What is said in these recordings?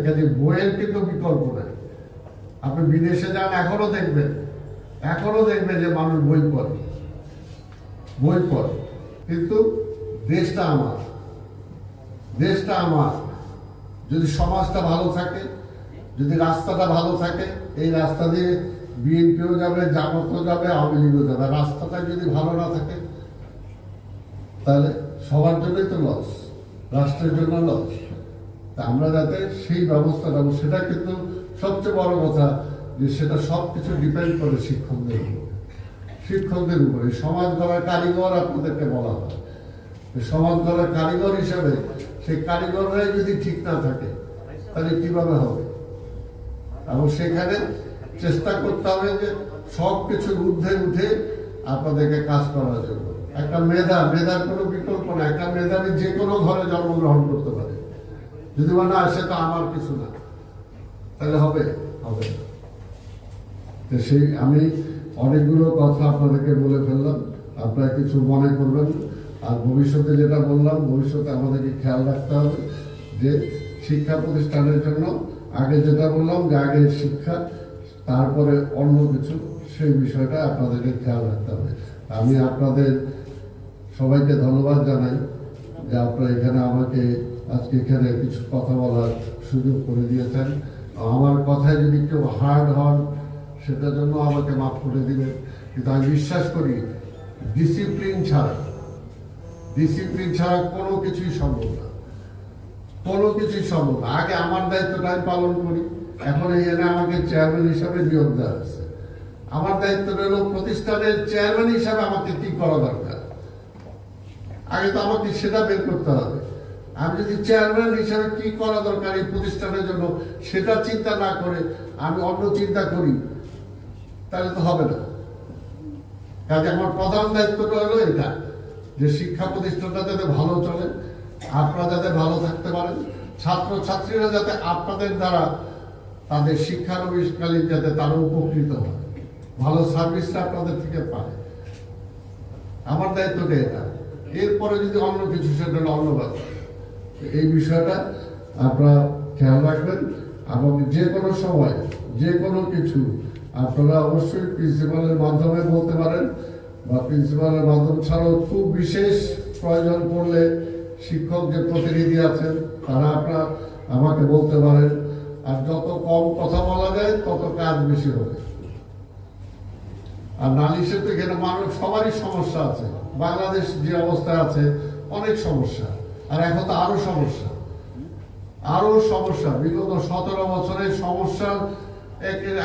কাজে বইয়ের কিন্তু বিকল্প নাই। আপনি বিদেশে যান, এখনো দেখবেন যে মানুষ বই পড়ে, কিন্তু দেশটা আমার। যদি সমাজটা ভালো থাকে, যদি রাস্তাটা ভালো থাকে, এই রাস্তা দিয়ে বিএনপিও যাবে, জামাতও যাবে, আওয়ামী লীগও যাবে। রাস্তাটা যদি ভালো না থাকে তাহলে সবার জন্যই তো লস, রাষ্ট্রের জন্য লস। তা আমরা যাতে সেই ব্যবস্থাটা, সেটা কিন্তু সবচেয়ে বড় কথা যে সেটা সবকিছু ডিপেন্ড করে শিক্ষকদের উপরে। সমাজ গড়ার কারিগর আপনাদেরকে বলা হয়, সমাজ গড়ার কারিগর হিসাবে সেই কারিগররাই যদি ঠিক না থাকে তাহলে কিভাবে হবে? এবং সেখানে চেষ্টা করতে হবে যে সব কিছুর ঊর্ধ্বে উঠে আপনাদেরকে কাজ করার জন্য। একটা মেধার কোনো বিকল্প না। একটা মেধাবী যে কোনো ঘরে জন্মগ্রহণ করতে পারে, যদি মনে হয় সে তো আমার কিছু না, তাহলে হবে না। সেই আমি অনেকগুলো কথা আপনাদেরকে বলে ফেললাম, আপনারা কিছু মনে করবেন। আর ভবিষ্যতে যেটা বললাম, ভবিষ্যতে আমাদেরকে খেয়াল রাখতে হবে যে শিক্ষা প্রতিষ্ঠানের জন্য আগে যেটা বললাম যে আগে শিক্ষা, তারপরে অন্য কিছু, সেই বিষয়টা আপনাদেরকে খেয়াল রাখতে হবে। আমি আপনাদের সবাইকে ধন্যবাদ জানাই যে আপনারা এখানে আমাকে আজকে এখানে কিছু কথা বলার সুযোগ করে দিয়েছেন। আমার কথায় যদি কেউ হার্ড হন সেটার জন্য আমাকে মাফ করে দিবেন, কিন্তু আমি বিশ্বাস করি ডিসিপ্লিন ছাড়া কোনো কিছুই সম্ভব না। আগে আমার দায়িত্বটা আমি পালন করি, এখন এখানে আমাকে চেয়ারম্যান হিসাবে নিয়োগ দেওয়া হয়েছে। আমার দায়িত্ব রইল প্রতিষ্ঠানের চেয়ারম্যান হিসাবে আমাকে কি করা দরকার, আগে তো আমাকে সেটা বের করতে হবে। আমি যদি চেয়ারম্যান হিসাবে কি করা দরকার এই প্রতিষ্ঠানের জন্য সেটা চিন্তা না করে আমি অন্য চিন্তা করি, তাহলে তো হবে না। কাজে আমার প্রধান দায়িত্বটা হলো এটা, যে শিক্ষা প্রতিষ্ঠানটা যাতে ভালো চলে, আপনারা যাতে ভালো থাকতে পারেন, ছাত্রছাত্রীরা যাতে আপনাদের দ্বারা তাদের শিক্ষানবিশকালীন যাতে তারা উপকৃত হয়, ভালো সার্ভিসটা আপনাদের থেকে পায়। আমার দায়িত্বটা এটা। এরপরে যদি অন্য কিছু, সেটা অন্য ব্যাপার। এই বিষয়টা আপনারা খেয়াল রাখবেন এবং যে কোনো সময় যে কোনো কিছু আপনারা অবশ্যই প্রিন্সিপালের মাধ্যমে বলতে পারেন, বা প্রিন্সিপালের মাধ্যম ছাড়াও খুব বিশেষ প্রয়োজন পড়লে শিক্ষক যে প্রতিনিধি আছেন তারা আপনারা আমাকে বলতে পারেন। আর যত কম কথা বলা যায় তত কাজ বেশি হবে। আর নালিশে তো এখানে মানুষ সবারই সমস্যা আছে, বাংলাদেশ যে অবস্থায় আছে অনেক সমস্যা, আর এখন তো আরো সমস্যা। বিগত 17 বছরের সমস্যা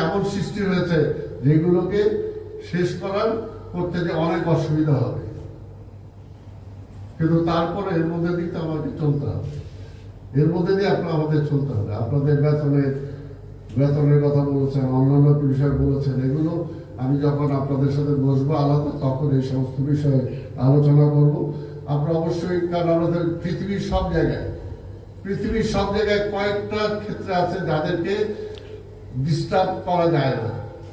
এমন সৃষ্টি হয়েছে যেগুলোকে শেষ করতে যে অনেক অসুবিধা হবে, কিন্তু তারপরে এর মধ্যে দিয়ে আমাকে চলতে হবে, আমাদের চলতে হবে। আপনাদের বেতনের কথা বলেছেন, অন্যান্য বিষয় বলেছেন, এগুলো আমি যখন আপনাদের সাথে বসবো আলাদা তখন এই সমস্ত বিষয়ে আলোচনা করব। আপনারা অবশ্যই, কারণ আমাদের পৃথিবীর সব জায়গায় কয়েকটা ক্ষেত্রে আছে যাদেরকে ডিস্টার্ব করা যায় না,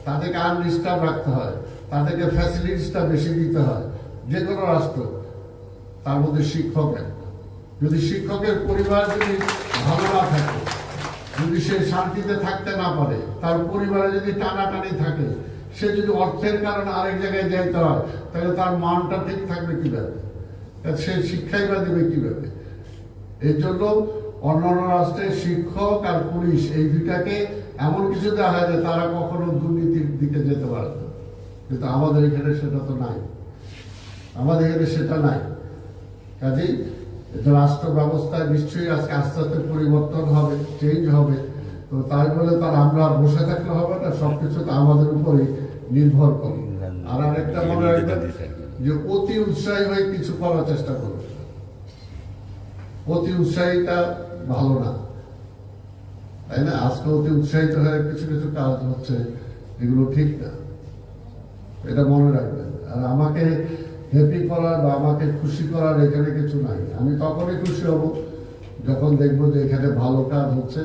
তাদেরকে আনডিস্টার্ব রাখতে হয়, তাদেরকে ফ্যাসিলিটিসটা বেশি দিতে হয়। যে কোনো রাষ্ট্র, তার মধ্যে যদি শিক্ষকের পরিবার যদি ভালো না থাকে, যদি সে শান্তিতে থাকতে না পারে, তার পরিবারে যদি টানাটানি থাকে, সে যদি অর্থের কারণে আরেক জায়গায় যাইতে হয়, তাহলে তার মানটা ঠিক থাকবে কিভাবে, সে শিক্ষাই বা দেবে কিভাবে? এর জন্য অন্যান্য রাষ্ট্রে শিক্ষক আর পুলিশ এই দুটাকে এমন কিছু দেওয়া হয় যে তারা কখনো দুর্নীতির দিকে যেতে পারে না, কিন্তু আমাদের এখানে সেটা নাই। কাজেই রাষ্ট্র ব্যবস্থায় নিশ্চয়ই আজকে আস্তে আস্তে পরিবর্তন হবে, চেঞ্জ হবে। তো তাই বলে তার আমরা বসে থাকলে হবে না, সবকিছু তো আমাদের উপরে নির্ভর করে। আর আরেকটা মনে রাখবেন যে অতি উৎসাহী হয়ে কিছু করার চেষ্টা করবে, অতি উৎসাহীটা ভালো না, তাই না? আজকে অতি উৎসাহিত হয়ে কিছু কাজ হচ্ছে, এগুলো ঠিক না, এটা মনে রাখবেন। আর আমাকে হ্যাপি করার বা আমাকে খুশি করার এখানে কিছু নাই। আমি তখনই খুশি হব যখন দেখবো যে এখানে ভালো কাজ হচ্ছে।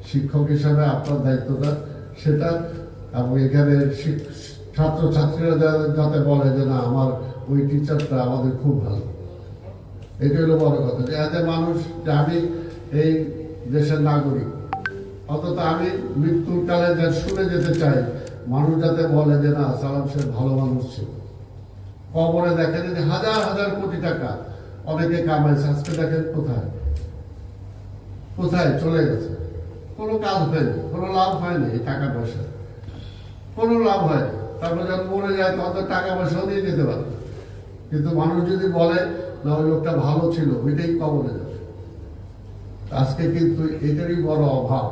শিক্ষক হিসাবে আপনার দায়িত্বটা সেটা, এবং এখানে ছাত্রছাত্রীরা যাতে বলে যে না, আমার ওই টিচারটা আমাদের খুব ভালো, এটা হলো বড় কথা। যে এজ এ মানুষ, যে আমি এই দেশের নাগরিক, অন্তত আমি মৃত্যুর কালে যা শুনে যেতে চাই, মানুষ যাতে বলে যে না সালাম সাহেব ভালো মানুষ ছিল। কবরে দেখেন যে হাজার হাজার কোটি টাকা অনেকে কামাইছে, আজকে দেখেন কোথায় কোথায় চলে গেছে। কোনো কাজ হয়নি, কোনো লাভ হয়নি এই টাকা পয়সা, কোনো লাভ হয়নি। তারপর যখন মরে যায় তখন তো টাকা পয়সাও দিয়ে যেতে পারে। কিন্তু মানুষ যদি বলে না ওই লোকটা ভালো ছিল, ওইটাই কবরে যাবে। আজকে কিন্তু এটারই বড় অভাব,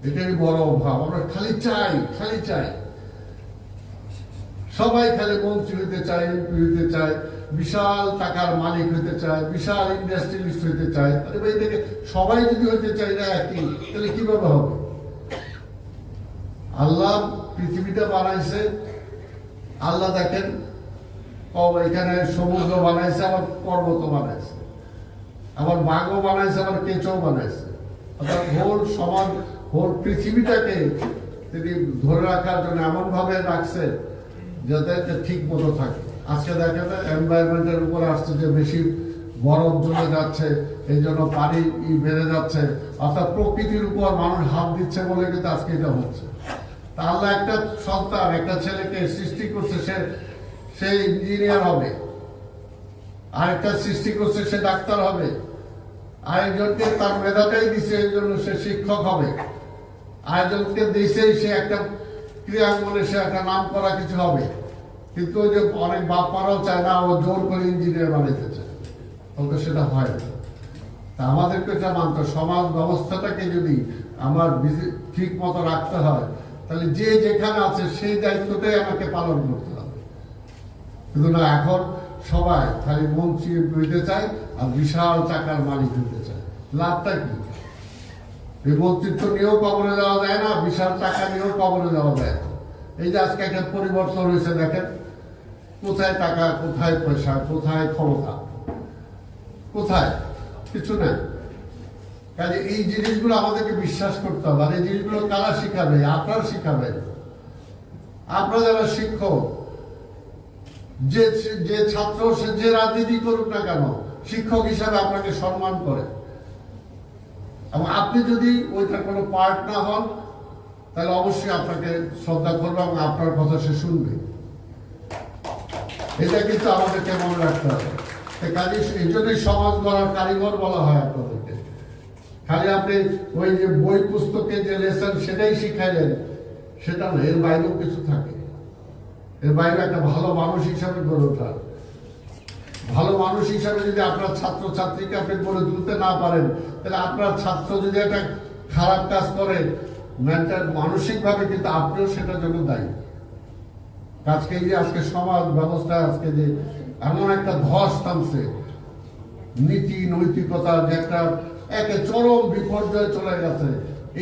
এটারই বড় অভাব। আমরা খালি চাই, খালি চাই, সবাই খালি মন্ত্রী হইতে চায়, এমপি হইতে চায়, বিশাল টাকার মালিক হইতে চায়, বিশাল ইন্ডাস্ট্রিয়ালিস্ট হইতে চায়। এই থেকে সবাই যদি হইতে চাই না একই, তাহলে কিভাবে হবে? আল্লাহ পৃথিবীটা বানাইছে, আল্লাহ দেখেন এখানে সমুদ্র বানাইছে, আবার পর্বত বানাইছে, আবার বাঘও বানাইছে, আবার কেঁচও বানাইছে। অর্থাৎ হোল সমাজ, হোল পৃথিবীটাকে তিনি ধরে রাখার জন্য এমন ভাবে রাখছে যাতে ঠিক মতো থাকে। আজকে দেখেন এনভায়রনমেন্টের উপর আসছে যে বেশি বরফ জমে যাচ্ছে, এই জন্য পানি বেড়ে যাচ্ছে। অর্থাৎ প্রকৃতির উপর মানুষ হাত দিচ্ছে বলে কিন্তু আজকে এটা হচ্ছে। তাহলে একটা সন্তান, একটা ছেলেকে সৃষ্টি করছে, সে ইঞ্জিনিয়ার হবে, আরেকটা সৃষ্টি করছে সে ডাক্তার হবে, আরেকজনকে তার মেধাটাই দিছে এই জন্য সে শিক্ষক হবে, আরেকজনকে দিছেই সে একটা ক্রিয়াঙ্গনে সে একটা নাম করা কিছু হবে। কিন্তু ওই যে অনেক বাপ্পারাও চায় না, ও জোর করে ইঞ্জিনিয়ার বানাইতে চায়, তবে সেটা হয় না। তা আমাদেরকে এটা মানতে, সমাজ ব্যবস্থাটাকে যদি আমার ঠিক মতো রাখতে হয়, তাহলে যে যেখানে আছে সেই দায়িত্বটাই আমাকে পালন করতে হবে। কিন্তু না, এখন সবাই খালি মন্ত্রী হইতে চায় আর বিশাল টাকার মালিক হইতে চায়। লাভটা কি? এই মন্ত্রিত্ব নিয়েও কবরে যাওয়া যায় না, বিশাল টাকা নিয়েও কবরে যাওয়া যায় না। এই যে আজকে একটা পরিবর্তন হয়েছে, দেখেন কোথায় টাকা, কোথায় পয়সা, কোথায় ক্ষমতা, কোথায় কিছু নেই। কাজে এই জিনিসগুলো আমাদেরকে বিশ্বাস করতে হবে। আর এই জিনিসগুলো কারা শিখাবে? আপনারা শিখাবেন। আপনারা যারা শিক্ষক, যে ছাত্র সে যে রাজনীতি করুক না কেন, শিক্ষক হিসাবে আপনাকে সম্মান করে। এবং আপনি যদি ওইটার কোনো পার্ট না হন, তাহলে অবশ্যই আপনাকে শ্রদ্ধা করবে এবং আপনার কথা সে শুনবে। এটা কিন্তু আমাদেরকে মনে রাখতে হবে। কাজে এই জন্যই সমাজ গড়ার কারিগর বলা হয় আপনাদেরকে। খালি আপনি ওই যে বই পুস্তকে যে লেসন সেটাই শিখাইলেন, সেটা না, এর বাইরেও কিছু থাকে। এর বাইরে একটা ভালো মানুষ হিসাবে গড়ে ওঠা। ভালো মানুষ হিসাবে যদি আপনার ছাত্র ছাত্রীকে আপনি গড়ে তুলতে না পারেন, তাহলে আপনার ছাত্র যদি একটা খারাপ কাজ করে, মানসিকভাবে কিন্তু আপনিও সেটার জন্য দায়ী। আজকে যে আজকে সমাজ ব্যবস্থা আজকে যে এমন একটা ধস থামছে, নীতি নৈতিকতা যে একটা চরম বিপর্যয় চলে গেছে,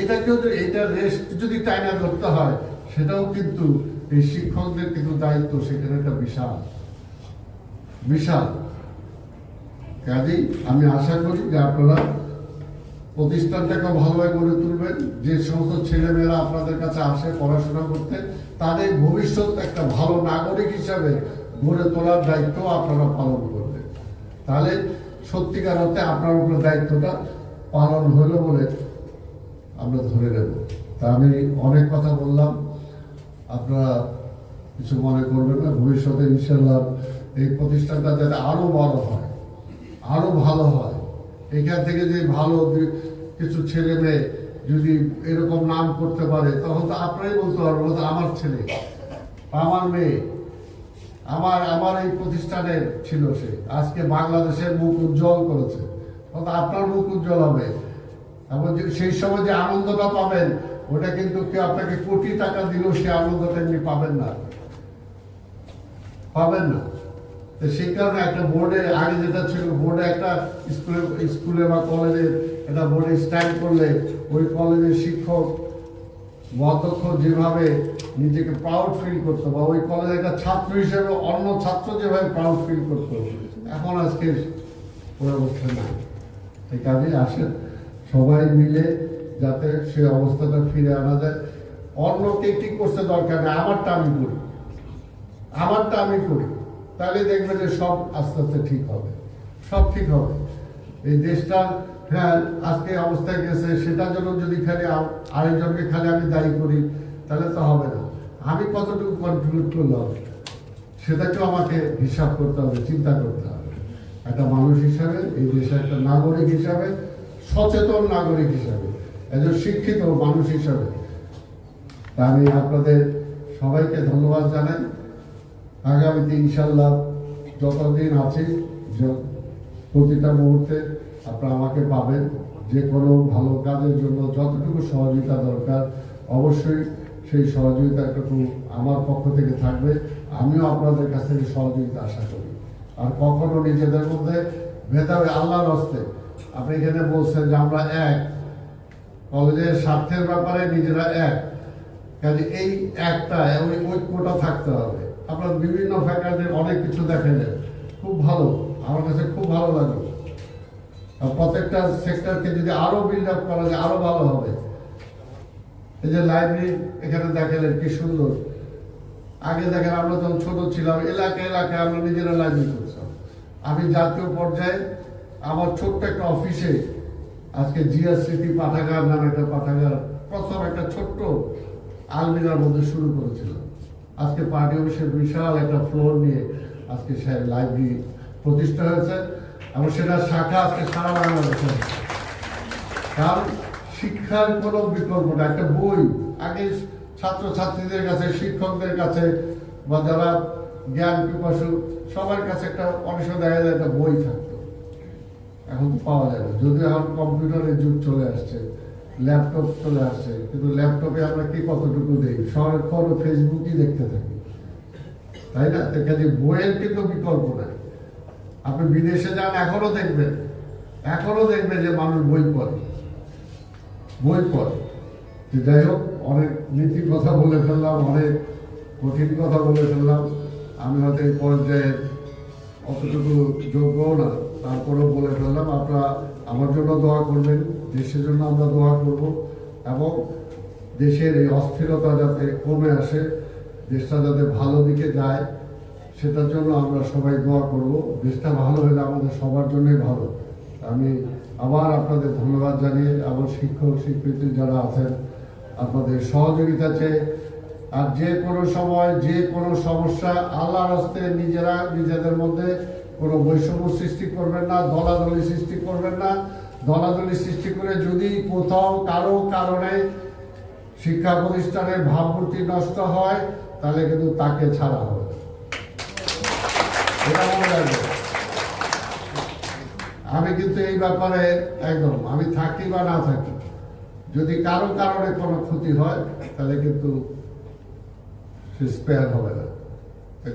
এটাকেও এটা রেস্ট যদি টাইনা ধরতে হয়, সেটাও কিন্তু এই শিক্ষকদের কিন্তু দায়িত্ব, সেখানে একটা বিশাল বিশাল। কাজেই আমি আশা করি যে আপনারা প্রতিষ্ঠানটাকে ভালোভাবে গড়ে তুলবেন। যে সমস্ত ছেলেমেয়েরা আপনাদের কাছে আসে পড়াশোনা করতে, তাদের ভবিষ্যৎ একটা ভালো নাগরিক হিসাবে গড়ে তোলার দায়িত্ব আপনারা পালন করবেন। তাহলে সত্যিকার অর্থে আপনার উপরে দায়িত্বটা পালন হলো বলে আমরা ধরে নেব। তা আমি অনেক কথা বললাম, আপনারা কিছু মনে করবেন না। ভবিষ্যতে ইনশাল্লাহ এই প্রতিষ্ঠানটা যাতে আরো বড় হয়, আরো ভালো হয়। এখান থেকে যে ভালো কিছু ছেলে মেয়ে যদি এরকম নাম করতে পারে, তখন তো আপনারাই বলতে পারবেন আমার ছেলে, আমার মেয়ে, আমার এই প্রতিষ্ঠানের ছিল, সে আজকে বাংলাদেশের মুখ উজ্জ্বল করেছে, তখন আপনার মুখ উজ্জ্বল হবে। এবং সেই সময় যে আনন্দটা পাবেন, ওটা কিন্তু কেউ আপনাকে কোটি টাকা দিলেও সে আনন্দটা এমনি পাবেন না, পাবেন না। তো সেই কারণে একটা বোর্ডে, আগে যেটা ছিল বোর্ডে একটা স্কুলে বা কলেজে একটা বোর্ডে স্ট্যান্ড করলে, ওই কলেজের শিক্ষক অধ্যক্ষ যেভাবে নিজেকে প্রাউড ফিল করতো, বা ওই কলেজের একটা ছাত্র হিসেবে অন্য ছাত্র যেভাবে প্রাউড ফিল করতো, এখন আজকে ওই অবস্থা নাই। এই কাজে আসেন সবাই মিলে যাতে সে অবস্থাটা ফিরে আনা যায়। অন্যকে ঠিক করতে দরকার নেই, আমারটা আমি করি, আমারটা আমি করি, তাহলে দেখবে যে সব আস্তে আস্তে ঠিক হবে, সব ঠিক হবে। এই দেশটার হ্যাঁ আজকে অবস্থায় গেছে সেটার জন্য যদি খালি আরেকজনকে খালি আমি দায়ী করি তাহলে তো হবে না। আমি কতটুকু কন্ট্রিবিউট করলাম সেটাকেও আমাকে হিসাব করতে হবে, চিন্তা করতে হবে। একটা মানুষ হিসাবে, এই দেশে একটা নাগরিক হিসাবে, সচেতন নাগরিক হিসাবে, একজন শিক্ষিত মানুষ হিসাবে আমি আপনাদের সবাইকে ধন্যবাদ জানাই। আগামীতে ইনশাল্লাহ যতদিন আছি প্রতিটা মুহূর্তে আপনারা আমাকে পাবেন। যে কোনো ভালো কাজের জন্য যতটুকু সহযোগিতা দরকার অবশ্যই সেই সহযোগিতাটুকু আমার পক্ষ থেকে থাকবে। আমিও আপনাদের কাছ থেকে সহযোগিতা আশা করি। আর কখনো নিজেদের মধ্যে ভেদাভেদ, আল্লাহর হস্তে আপনি এখানে বলছেন যে আমরা এক, কলেজের স্বার্থের ব্যাপারে নিজেরা এক, কাজে এই একটা ঐক্যটা থাকতে হবে। আপনার বিভিন্ন ফ্যাকাল্টির অনেক কিছু দেখালেন, খুব ভালো, আমার কাছে খুব ভালো লাগলো। প্রত্যেকটা সেক্টরকে যদি আরো বিল্ড আপ করা যায় আরো ভালো হবে। এই যে লাইব্রেরি এখানে দেখালেন কি সুন্দর। আগে দেখেন আমরা যখন ছোট ছিলাম এলাকায় আমরা নিজেরা লাইব্রেরি করছিলাম। আমি জাতীয় পর্যায়ে আমার ছোট্ট একটা অফিসে আজকে জিআরসিটি পাঠাগার নামে একটা পাঠাগার প্রথম একটা ছোট্ট আলমিরার মধ্যে শুরু করেছিলাম। আজকে পার্টি অফিসের বিশাল একটা ফ্লোর নিয়ে আজকে সে লাইব্রেরি প্রতিষ্ঠা হয়েছে এবং সেটা শাখা আজকে সারা বাংলাদেশে। কারণ শিক্ষার কোনো বিকল্প না। একটা বই আগে ছাত্রছাত্রীদের কাছে, শিক্ষকদের কাছে বা যারা জ্ঞান পিপাসু সবার কাছে একটা অনেক সময় দেখা যায় একটা বই থাকতো, এখন তো পাওয়া যায় না। যদিও এখন কম্পিউটারের যুগ চলে আসছে, ল্যাপটপ চলে আসছে, কিন্তু ল্যাপটপে আমরা কি কতটুকু দেখি, সারাক্ষণ ফেসবুকই দেখতে থাকি, তাই না? কাজে বইয়ের কিন্তু বিকল্প নাই। আপনি বিদেশে যান এখনো দেখবেন যে মানুষ বই পড়ে। যাই হোক, অনেক নীতির কথা বলে ফেললাম, অনেক কঠিন কথা বলে ফেললাম। আমি হয়তো এই পর্যায়ে অতটুকু যোগ্য না, তারপরেও বলে ফেললাম। আপনারা আমার জন্য দোয়া করবেন, দেশের জন্য আমরা দোয়া করব এবং দেশের এই অস্থিরতা যাতে কমে আসে, দেশটা যাতে ভালো দিকে যায় সেটার জন্য আমরা সবাই দোয়া করব। দেশটা ভালো হলে আমাদের সবার জন্যই ভালো। আমি আবার আপনাদের ধন্যবাদ জানিয়ে আমার শিক্ষক শিক্ষিত যারা আছেন আপনাদের সহযোগিতা চেয়ে, আর যে কোনো সময় যে কোনো সমস্যা আল্লাহর হস্তে নিজেদের মধ্যে কোনো বৈষম্য সৃষ্টি করবেন না, দলাদলি সৃষ্টি করবেন না। দলাদলি সৃষ্টি করে যদি কোথাও কারো কারণে শিক্ষা প্রতিষ্ঠানের ভাবমূর্তি নষ্ট হয় তাহলে কিন্তু তাকে ছাড়া হবে, এটা মনে রাখবেন। আমি কিন্তু এই ব্যাপারে একদম, আমি থাকি বা না থাকি, যদি কারো কারণে কোনো ক্ষতি হয় তাহলে কিন্তু স্পেয়ার হবে না।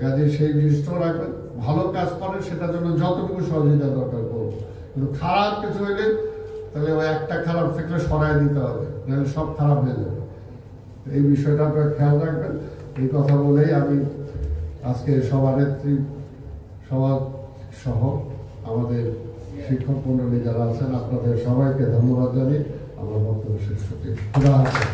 কাজে সেই জিনিসটাও রাখবেন। ভালো কাজ করে সেটার জন্য যতটুকু সহযোগিতা দরকার করবো, কিন্তু খারাপ কিছু হইলে তাহলে ওই একটা খারাপ থেকে সরাই দিতে হবে, নাহলে সব খারাপ হয়ে যাবে। এই বিষয়টা আপনারা খেয়াল রাখবেন। এই কথা বলেই আমি আজকে সভানেত্রী সভা সহ আমাদের শিক্ষক মন্ডলী যারা আছেন আপনাদের সবাইকে ধন্যবাদ জানিয়ে আমার বক্তব্য শেষ করছি। খুদা হাফেজ।